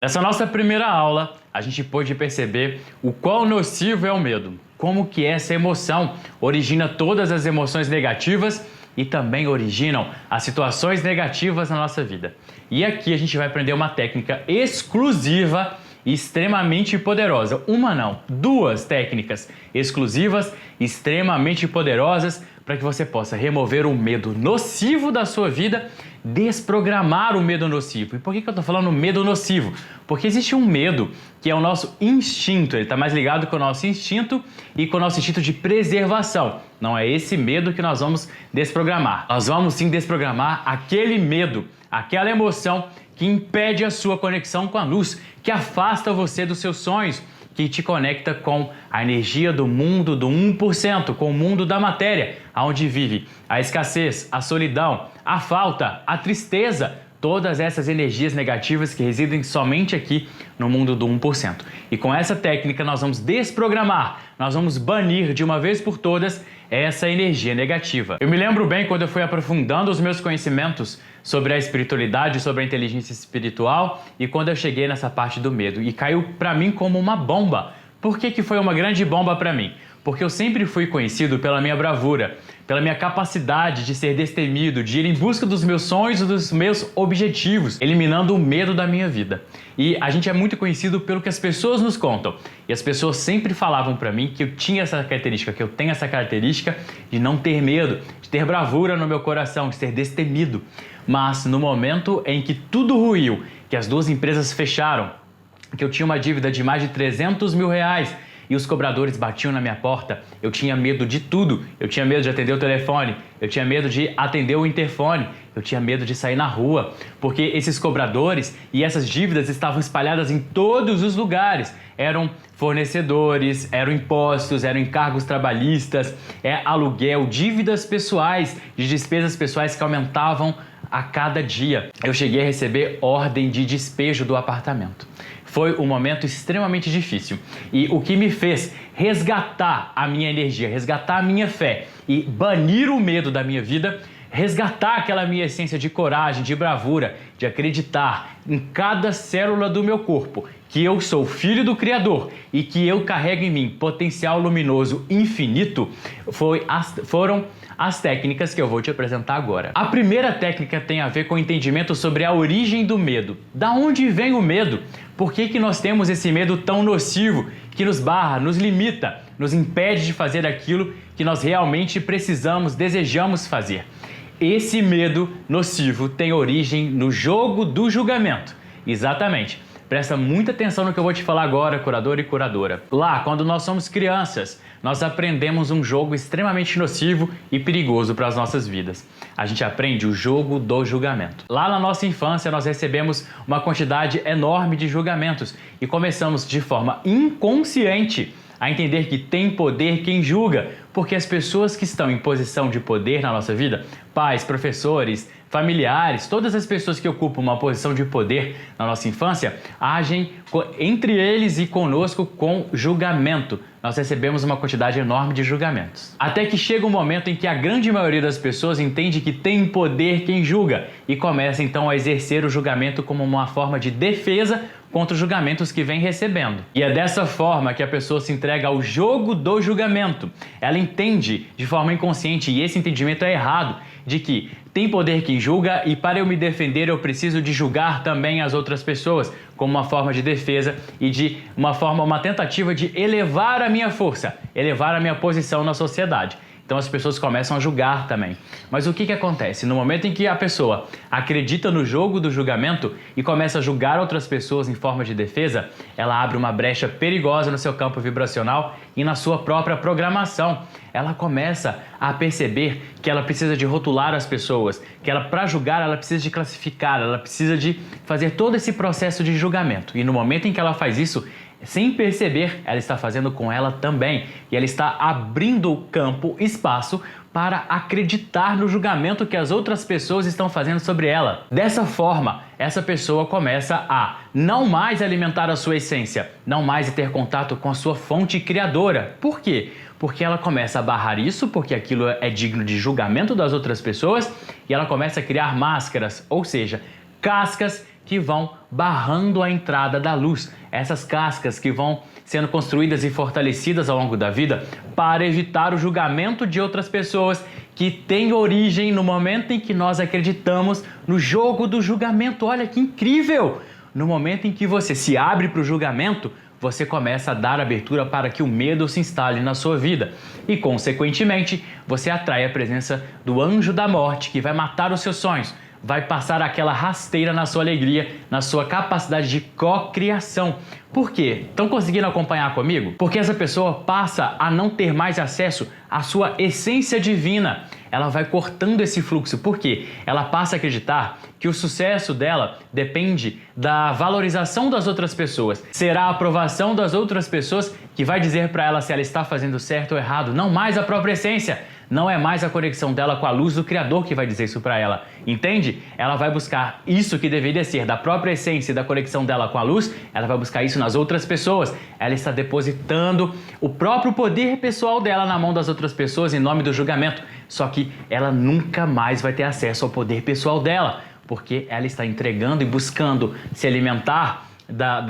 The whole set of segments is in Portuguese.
Nessa nossa primeira aula, a gente pôde perceber o quão nocivo é o medo, como que essa emoção origina todas as emoções negativas e também originam as situações negativas na nossa vida. E aqui a gente vai aprender uma técnica exclusiva e extremamente poderosa. Uma não, duas técnicas exclusivas, extremamente poderosas para que você possa remover o medo nocivo da sua vida, desprogramar o medo nocivo. E por que eu estou falando medo nocivo? Porque existe um medo que é o nosso instinto, ele está mais ligado com o nosso instinto e com o nosso instinto de preservação. Não é esse medo que nós vamos desprogramar. Nós vamos sim desprogramar aquele medo, aquela emoção que impede a sua conexão com a luz, que afasta você dos seus sonhos, que te conecta com a energia do mundo do 1%, com o mundo da matéria, onde vive a escassez, a solidão, a falta, a tristeza, todas essas energias negativas que residem somente aqui no mundo do 1%. E com essa técnica nós vamos desprogramar, nós vamos banir de uma vez por todas essa energia negativa. Eu me lembro bem quando eu fui aprofundando os meus conhecimentos sobre a espiritualidade, sobre a inteligência espiritual e quando eu cheguei nessa parte do medo e caiu para mim como uma bomba. Por que foi uma grande bomba para mim? Porque eu sempre fui conhecido pela minha bravura, pela minha capacidade de ser destemido, de ir em busca dos meus sonhos e dos meus objetivos, eliminando o medo da minha vida. E a gente é muito conhecido pelo que as pessoas nos contam. E as pessoas sempre falavam para mim que eu tinha essa característica, que eu tenho essa característica de não ter medo, de ter bravura no meu coração, de ser destemido. Mas no momento em que tudo ruiu, que as duas empresas fecharam, que eu tinha uma dívida de mais de 300 mil reais, e os cobradores batiam na minha porta, eu tinha medo de tudo. Eu tinha medo de atender o telefone, eu tinha medo de atender o interfone, eu tinha medo de sair na rua, porque esses cobradores e essas dívidas estavam espalhadas em todos os lugares. Eram fornecedores, eram impostos, eram encargos trabalhistas, aluguel, dívidas pessoais, de despesas pessoais que aumentavam a cada dia. Eu cheguei a receber ordem de despejo do apartamento. Foi um momento extremamente difícil e o que me fez resgatar a minha energia, resgatar a minha fé e banir o medo da minha vida, resgatar aquela minha essência de coragem, de bravura, de acreditar em cada célula do meu corpo que eu sou filho do Criador e que eu carrego em mim potencial luminoso infinito, foram as técnicas que eu vou te apresentar agora. A primeira técnica tem a ver com o entendimento sobre a origem do medo. Da onde vem o medo? Por que nós temos esse medo tão nocivo que nos barra, nos limita, nos impede de fazer aquilo que nós realmente precisamos, desejamos fazer? Esse medo nocivo tem origem no jogo do julgamento. Exatamente. Presta muita atenção no que eu vou te falar agora, curador e curadora. Lá, quando nós somos crianças, nós aprendemos um jogo extremamente nocivo e perigoso para as nossas vidas. A gente aprende o jogo do julgamento. Lá na nossa infância, nós recebemos uma quantidade enorme de julgamentos e começamos de forma inconsciente a entender que tem poder quem julga, porque as pessoas que estão em posição de poder na nossa vida, pais, professores, familiares, todas as pessoas que ocupam uma posição de poder na nossa infância, agem entre eles e conosco com julgamento. Nós recebemos uma quantidade enorme de julgamentos. Até que chega um momento em que a grande maioria das pessoas entende que tem poder quem julga e começa então a exercer o julgamento como uma forma de defesa contra os julgamentos que vem recebendo. E é dessa forma que a pessoa se entrega ao jogo do julgamento. Ela entende de forma inconsciente, e esse entendimento é errado, de que tem poder quem julga e para eu me defender eu preciso de julgar também as outras pessoas como uma forma de defesa e de uma tentativa de elevar a minha força, elevar a minha posição na sociedade. Então as pessoas começam a julgar também. Mas o que acontece? No momento em que a pessoa acredita no jogo do julgamento e começa a julgar outras pessoas em forma de defesa, ela abre uma brecha perigosa no seu campo vibracional e na sua própria programação. Ela começa a perceber que ela precisa de rotular as pessoas, que ela, para julgar, ela precisa de classificar, ela precisa de fazer todo esse processo de julgamento. E no momento em que ela faz isso, sem perceber, ela está fazendo com ela também. E ela está abrindo campo, espaço, para acreditar no julgamento que as outras pessoas estão fazendo sobre ela. Dessa forma, essa pessoa começa a não mais alimentar a sua essência, não mais ter contato com a sua fonte criadora. Por quê? Porque ela começa a barrar isso, porque aquilo é digno de julgamento das outras pessoas, e ela começa a criar máscaras, ou seja, cascas que vão barrando a entrada da luz. Essas cascas que vão sendo construídas e fortalecidas ao longo da vida para evitar o julgamento de outras pessoas, que tem origem no momento em que nós acreditamos no jogo do julgamento. Olha que incrível! No momento em que você se abre para o julgamento, você começa a dar abertura para que o medo se instale na sua vida e, consequentemente, você atrai a presença do anjo da morte, que vai matar os seus sonhos, vai passar aquela rasteira na sua alegria, na sua capacidade de cocriação. Por quê? Estão conseguindo acompanhar comigo? Porque essa pessoa passa a não ter mais acesso à sua essência divina. Ela vai cortando esse fluxo. Por quê? Ela passa a acreditar que o sucesso dela depende da valorização das outras pessoas. Será a aprovação das outras pessoas que vai dizer para ela se ela está fazendo certo ou errado, não mais a própria essência. Não é mais a conexão dela com a luz do Criador que vai dizer isso para ela, entende? Ela vai buscar isso que deveria ser da própria essência e da conexão dela com a luz, ela vai buscar isso nas outras pessoas. Ela está depositando o próprio poder pessoal dela na mão das outras pessoas em nome do julgamento. Só que ela nunca mais vai ter acesso ao poder pessoal dela, porque ela está entregando e buscando se alimentar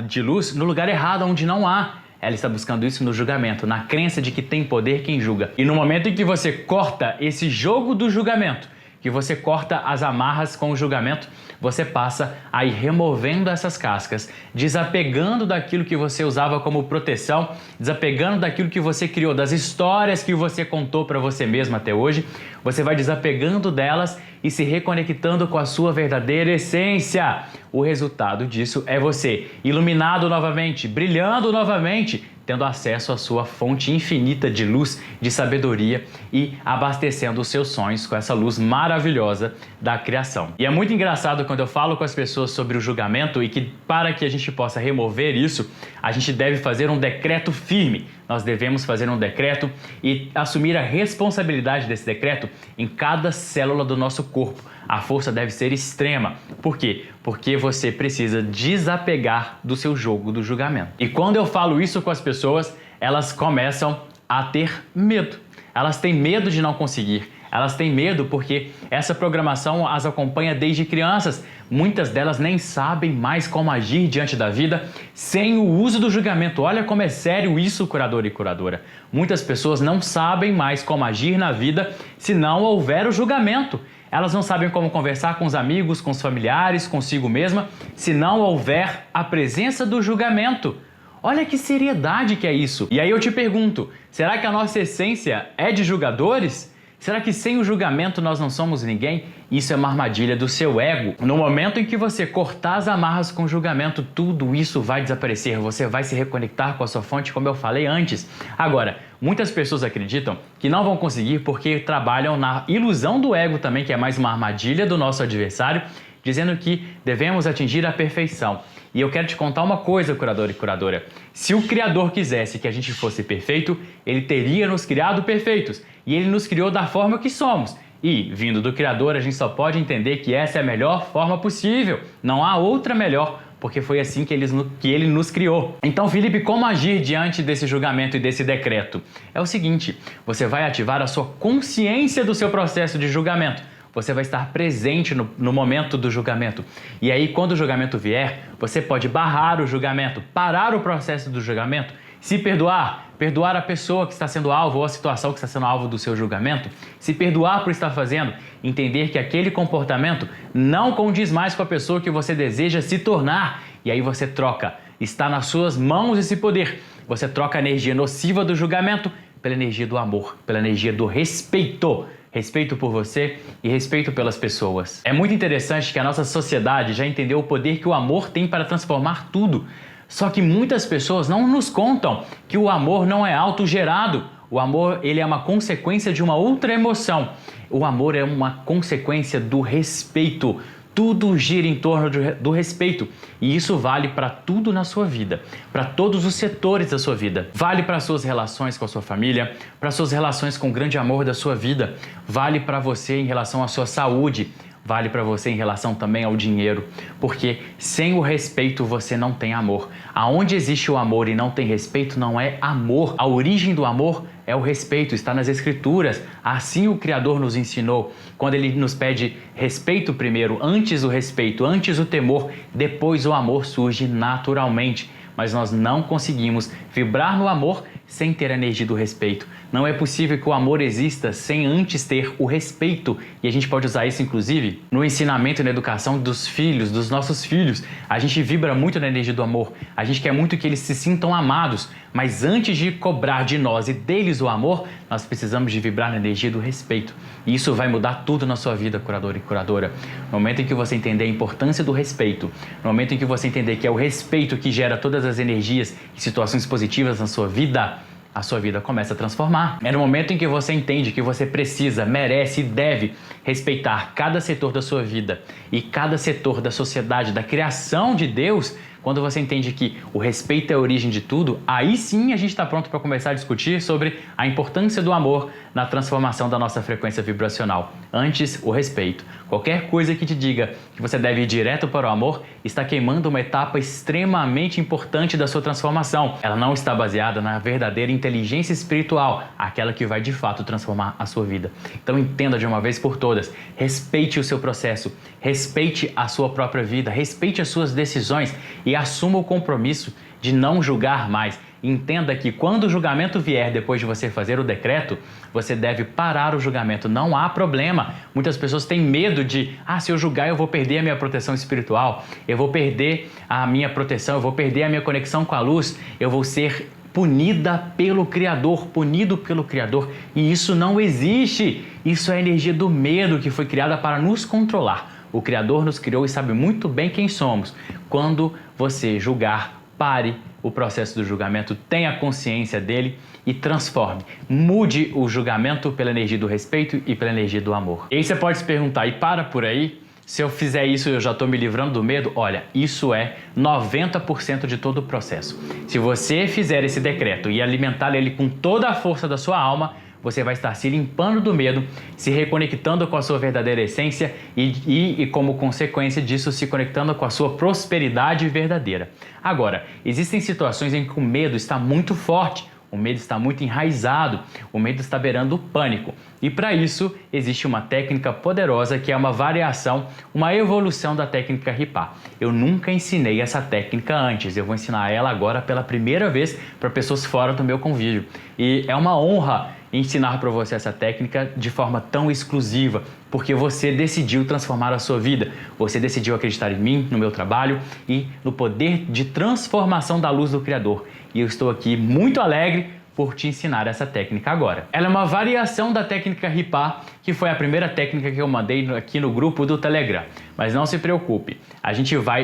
de luz no lugar errado, onde não há. Ela está buscando isso no julgamento, na crença de que tem poder quem julga. E no momento em que você corta esse jogo do julgamento, que você corta as amarras com o julgamento, você passa a ir removendo essas cascas, desapegando daquilo que você usava como proteção, desapegando daquilo que você criou, das histórias que você contou para você mesmo até hoje. Você vai desapegando delas e se reconectando com a sua verdadeira essência. O resultado disso é você iluminado novamente, brilhando novamente, tendo acesso à sua fonte infinita de luz, de sabedoria e abastecendo os seus sonhos com essa luz maravilhosa da criação. E é muito engraçado quando eu falo com as pessoas sobre o julgamento e que para que a gente possa remover isso, a gente deve fazer um decreto firme. Nós devemos fazer um decreto e assumir a responsabilidade desse decreto em cada célula do nosso corpo. A força deve ser extrema. Por quê? Porque você precisa desapegar do seu jogo do julgamento. E quando eu falo isso com as pessoas, elas começam a ter medo. Elas têm medo de não conseguir. Elas têm medo porque essa programação as acompanha desde crianças. Muitas delas nem sabem mais como agir diante da vida sem o uso do julgamento. Olha como é sério isso, curador e curadora. Muitas pessoas não sabem mais como agir na vida se não houver o julgamento. Elas não sabem como conversar com os amigos, com os familiares, consigo mesma, se não houver a presença do julgamento. Olha que seriedade que é isso. E aí eu te pergunto, será que a nossa essência é de julgadores? Será que sem o julgamento nós não somos ninguém? Isso é uma armadilha do seu ego. No momento em que você cortar as amarras com o julgamento, tudo isso vai desaparecer. Você vai se reconectar com a sua fonte, como eu falei antes. Agora, muitas pessoas acreditam que não vão conseguir porque trabalham na ilusão do ego também, que é mais uma armadilha do nosso adversário, dizendo que devemos atingir a perfeição. E eu quero te contar uma coisa, curador e curadora. Se o Criador quisesse que a gente fosse perfeito, Ele teria nos criado perfeitos. E Ele nos criou da forma que somos. E, vindo do Criador, a gente só pode entender que essa é a melhor forma possível. Não há outra melhor, porque foi assim que Ele nos criou. Então, Felipe, como agir diante desse julgamento e desse decreto? É o seguinte, você vai ativar a sua consciência do seu processo de julgamento. Você vai estar presente no momento do julgamento. E aí, quando o julgamento vier, você pode barrar o julgamento, parar o processo do julgamento, se perdoar a pessoa que está sendo alvo ou a situação que está sendo alvo do seu julgamento, se perdoar por estar fazendo, entender que aquele comportamento não condiz mais com a pessoa que você deseja se tornar. E aí você troca. Está nas suas mãos esse poder. Você troca a energia nociva do julgamento pela energia do amor, pela energia do respeito. Respeito por você e respeito pelas pessoas. É muito interessante que a nossa sociedade já entendeu o poder que o amor tem para transformar tudo. Só que muitas pessoas não nos contam que o amor não é autogerado. O amor, ele é uma consequência de uma outra emoção. O amor é uma consequência do respeito. Tudo gira em torno do respeito. E isso vale para tudo na sua vida, para todos os setores da sua vida. Vale para suas relações com a sua família, para suas relações com o grande amor da sua vida. Vale para você em relação à sua saúde. vale para você em relação também ao dinheiro, porque sem o respeito você não tem amor. Aonde existe o amor e não tem respeito não é amor. A origem do amor é o respeito, está nas Escrituras. Assim o Criador nos ensinou, quando Ele nos pede respeito primeiro, antes o respeito, antes o temor, depois o amor surge naturalmente. Mas nós não conseguimos vibrar no amor sem ter a energia do respeito. Não é possível que o amor exista sem antes ter o respeito. E a gente pode usar isso, inclusive, no ensinamento e na educação dos filhos, dos nossos filhos. A gente vibra muito na energia do amor. A gente quer muito que eles se sintam amados. Mas antes de cobrar de nós e deles o amor, nós precisamos de vibrar na energia do respeito. E isso vai mudar tudo na sua vida, curador e curadora. No momento em que você entender a importância do respeito, no momento em que você entender que é o respeito que gera todas as energias e situações positivas na sua vida, a sua vida começa a transformar. É no momento em que você entende que você precisa, merece e deve respeitar cada setor da sua vida e cada setor da sociedade, da criação de Deus. Quando você entende que o respeito é a origem de tudo, aí sim a gente está pronto para começar a discutir sobre a importância do amor na transformação da nossa frequência vibracional. Antes, o respeito. Qualquer coisa que te diga que você deve ir direto para o amor está queimando uma etapa extremamente importante da sua transformação. Ela não está baseada na verdadeira inteligência espiritual, aquela que vai de fato transformar a sua vida. Então entenda de uma vez por todas, respeite o seu processo, respeite a sua própria vida, respeite as suas decisões e assuma o compromisso de não julgar mais. Entenda que quando o julgamento vier depois de você fazer o decreto, você deve parar o julgamento. Não há problema. Muitas pessoas têm medo de, se eu julgar eu vou perder a minha proteção espiritual, eu vou perder a minha proteção, eu vou perder a minha conexão com a luz, eu vou ser punida pelo Criador, punido pelo Criador. E isso não existe. Isso é a energia do medo que foi criada para nos controlar. O Criador nos criou e sabe muito bem quem somos. Quando você julgar, pare o processo do julgamento, tenha consciência dele e transforme. Mude o julgamento pela energia do respeito e pela energia do amor. E aí você pode se perguntar, e para por aí? Se eu fizer isso, eu já estou me livrando do medo? Olha, isso é 90% de todo o processo. Se você fizer esse decreto e alimentar ele com toda a força da sua alma, você vai estar se limpando do medo, se reconectando com a sua verdadeira essência e como consequência disso, se conectando com a sua prosperidade verdadeira. Agora, existem situações em que o medo está muito forte, o medo está muito enraizado, o medo está beirando o pânico. E para isso, existe uma técnica poderosa que é uma variação, uma evolução da técnica Ripá. Eu nunca ensinei essa técnica antes, eu vou ensinar ela agora pela primeira vez para pessoas fora do meu convívio. E é uma honra ensinar para você essa técnica de forma tão exclusiva, porque você decidiu transformar a sua vida, você decidiu acreditar em mim, no meu trabalho e no poder de transformação da luz do Criador. E eu estou aqui muito alegre por te ensinar essa técnica agora. Ela é uma variação da técnica Ripá, que foi a primeira técnica que eu mandei aqui no grupo do Telegram. Mas não se preocupe,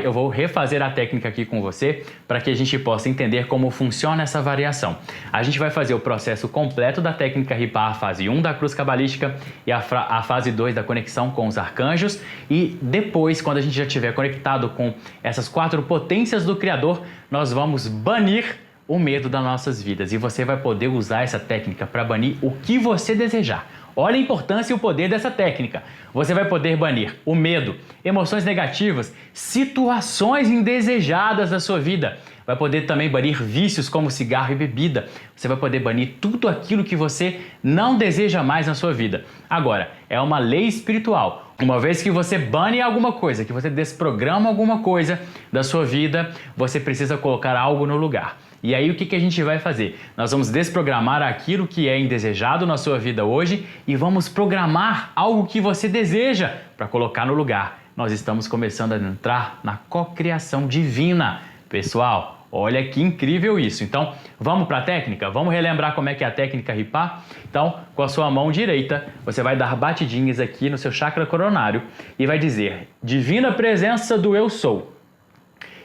eu vou refazer a técnica aqui com você para que a gente possa entender como funciona essa variação. A gente vai fazer o processo completo da técnica Ripá, a fase 1 da cruz cabalística e a fase 2 da conexão com os arcanjos. E depois, quando a gente já estiver conectado com essas 4 potências do Criador, nós vamos banir o medo das nossas vidas e você vai poder usar essa técnica para banir o que você desejar. Olha a importância e o poder dessa técnica. Você vai poder banir o medo, emoções negativas, situações indesejadas da sua vida. Vai poder também banir vícios como cigarro e bebida. Você vai poder banir tudo aquilo que você não deseja mais na sua vida. Agora, é uma lei espiritual. Uma vez que você bane alguma coisa, que você desprograma alguma coisa da sua vida, você precisa colocar algo no lugar. E aí o que a gente vai fazer? Nós vamos desprogramar aquilo que é indesejado na sua vida hoje e vamos programar algo que você deseja para colocar no lugar. Nós estamos começando a entrar na cocriação divina. Pessoal, olha que incrível isso. Então, vamos para a técnica? Vamos relembrar como é que é a técnica Ripá? Então, com a sua mão direita, você vai dar batidinhas aqui no seu chakra coronário e vai dizer: Divina presença do Eu Sou,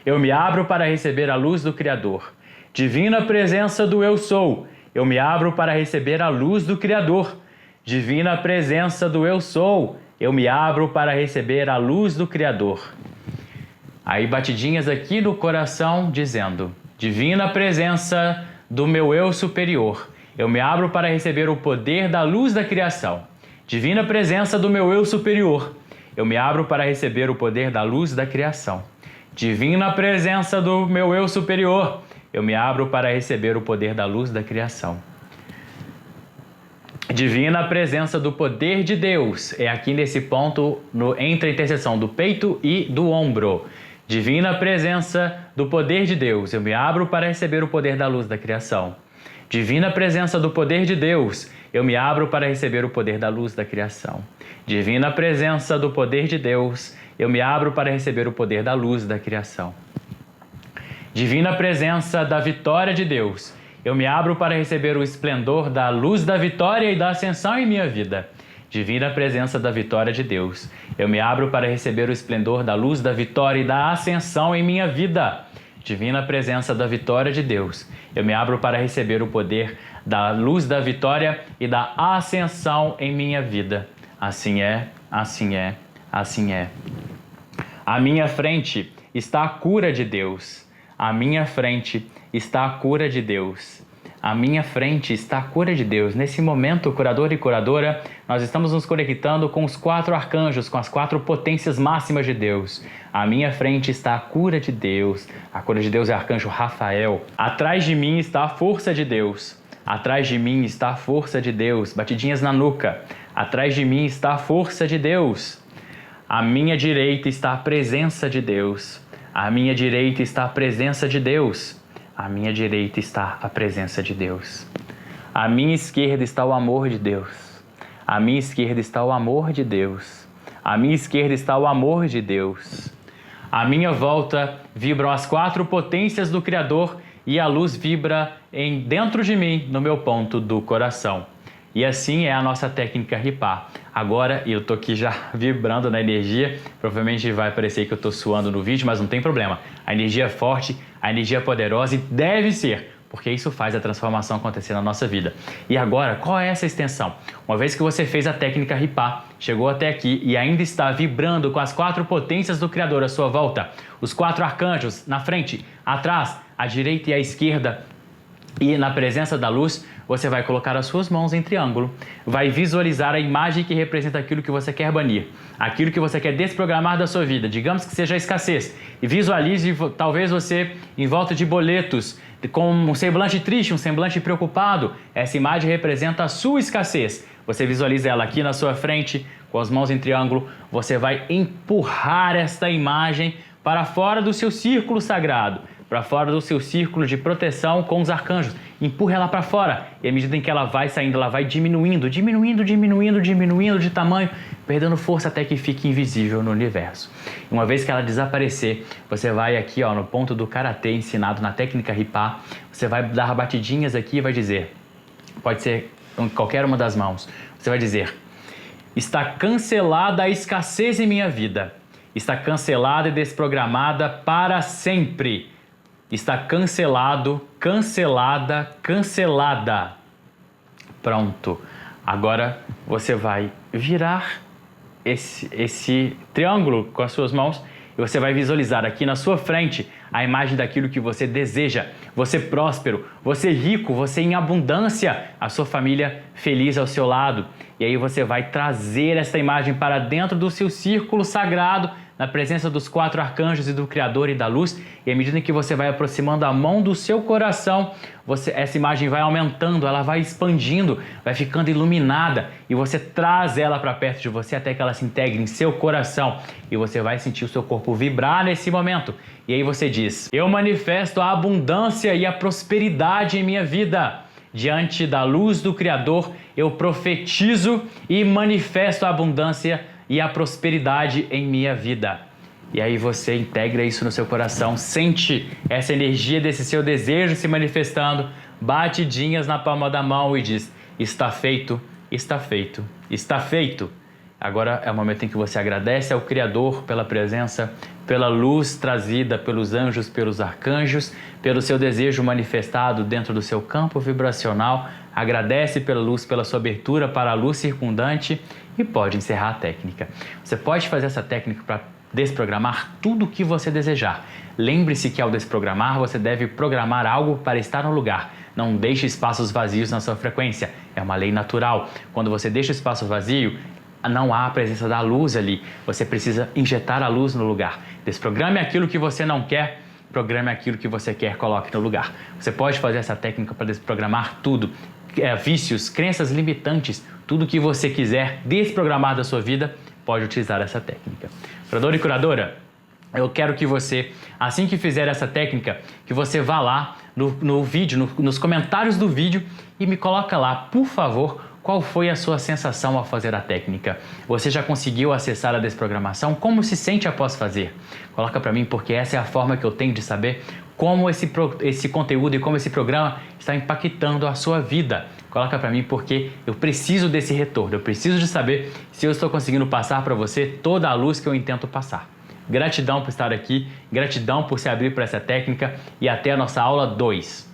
eu me abro para receber a luz do Criador. Divina presença do Eu Sou, eu me abro para receber a luz do Criador. Divina presença do Eu Sou, eu me abro para receber a luz do Criador. Aí batidinhas aqui no coração dizendo: Divina presença do meu Eu superior, eu me abro para receber o poder da luz da criação. Divina presença do meu Eu superior, eu me abro para receber o poder da luz da criação. Divina presença do meu eu superior, eu me abro para receber o poder da luz da criação. Divina presença do poder de Deus, é aqui nesse ponto entre a interseção do peito e do ombro. Divina presença do poder de Deus, eu me abro para receber o poder da luz da criação. Divina presença do poder de Deus, eu me abro para receber o poder da luz da criação. Divina presença do poder de Deus, eu me abro para receber o poder da luz da criação. Divina presença da vitória de Deus, eu me abro para receber o esplendor da luz da vitória e da ascensão em minha vida. Divina presença da vitória de Deus, eu me abro para receber o esplendor da luz da vitória e da ascensão em minha vida. Divina presença da vitória de Deus, eu me abro para receber o poder da luz da vitória e da ascensão em minha vida. Assim é, assim é, assim é. À minha frente está a cura de Deus. À minha frente está a cura de Deus. À minha frente está a cura de Deus. Nesse momento, curador e curadora, nós estamos nos conectando com os 4 arcanjos, com as 4 potências máximas de Deus. À minha frente está a cura de Deus. A cura de Deus é o arcanjo Rafael. Atrás de mim está a força de Deus. Atrás de mim está a força de Deus. Batidinhas na nuca. Atrás de mim está a força de Deus. À minha direita está a presença de Deus. À minha direita está a presença de Deus. À minha direita está a presença de Deus. À minha esquerda está o amor de Deus. À minha esquerda está o amor de Deus. À minha esquerda está o amor de Deus. À minha volta vibram as 4 potências do Criador e a luz vibra dentro de mim, no meu ponto do coração. E assim é a nossa técnica Ripá. Agora eu tô aqui já vibrando na energia, provavelmente vai parecer que eu tô suando no vídeo, mas não tem problema. A energia é forte, a energia é poderosa e deve ser, porque isso faz a transformação acontecer na nossa vida. E agora, qual é essa extensão? Uma vez que você fez a técnica Ripá, chegou até aqui e ainda está vibrando com as 4 potências do Criador à sua volta, os 4 arcanjos na frente, atrás, à direita e à esquerda, e na presença da luz, você vai colocar as suas mãos em triângulo, vai visualizar a imagem que representa aquilo que você quer banir, aquilo que você quer desprogramar da sua vida, digamos que seja a escassez, e visualize talvez você em volta de boletos, com um semblante triste, um semblante preocupado. Essa imagem representa a sua escassez. Você visualiza ela aqui na sua frente, com as mãos em triângulo, você vai empurrar esta imagem para fora do seu círculo sagrado, para fora do seu círculo de proteção com os arcanjos. Empurra ela para fora e à medida em que ela vai saindo, ela vai diminuindo de tamanho, perdendo força até que fique invisível no universo. E uma vez que ela desaparecer, você vai aqui no ponto do Karatê ensinado na técnica Ripá, você vai dar batidinhas aqui e vai dizer, pode ser em qualquer uma das mãos, você vai dizer: está cancelada a escassez em minha vida, está cancelada e desprogramada para sempre. Está cancelado, cancelada, cancelada. Pronto. Agora você vai virar esse triângulo com as suas mãos e você vai visualizar aqui na sua frente a imagem daquilo que você deseja. Você próspero, você rico, você em abundância, a sua família feliz ao seu lado. E aí você vai trazer essa imagem para dentro do seu círculo sagrado, na presença dos 4 arcanjos e do Criador e da luz, e à medida que você vai aproximando a mão do seu coração, essa imagem vai aumentando, ela vai expandindo, vai ficando iluminada, e você traz ela para perto de você até que ela se integre em seu coração, e você vai sentir o seu corpo vibrar nesse momento. E aí você diz: eu manifesto a abundância e a prosperidade em minha vida. Diante da luz do Criador, eu profetizo e manifesto a abundância e a prosperidade em minha vida. E aí você integra isso no seu coração, sente essa energia desse seu desejo se manifestando, batidinhas na palma da mão e diz: está feito, está feito, está feito. Agora é o momento em que você agradece ao Criador pela presença, pela luz trazida pelos anjos, pelos arcanjos, pelo seu desejo manifestado dentro do seu campo vibracional. Agradece pela luz, pela sua abertura para a luz circundante e pode encerrar a técnica. Você pode fazer essa técnica para desprogramar tudo o que você desejar. Lembre-se que ao desprogramar, você deve programar algo para estar no lugar. Não deixe espaços vazios na sua frequência. É uma lei natural. Quando você deixa o espaço vazio, não há a presença da luz ali. Você precisa injetar a luz no lugar. Desprograme aquilo que você não quer, programe aquilo que você quer, coloque no lugar. Você pode fazer essa técnica para desprogramar tudo. Vícios, crenças limitantes, tudo que você quiser desprogramar da sua vida, pode utilizar essa técnica. Curador e curadora, eu quero que você, assim que fizer essa técnica, que você vá lá no vídeo, nos comentários do vídeo e me coloca lá, por favor, qual foi a sua sensação ao fazer a técnica. Você já conseguiu acessar a desprogramação? Como se sente após fazer? Coloca para mim, porque essa é a forma que eu tenho de saber como esse conteúdo e como esse programa está impactando a sua vida. Coloca para mim, porque eu preciso desse retorno. Eu preciso de saber se eu estou conseguindo passar para você toda a luz que eu intento passar. Gratidão por estar aqui, gratidão por se abrir para essa técnica e até a nossa aula 2.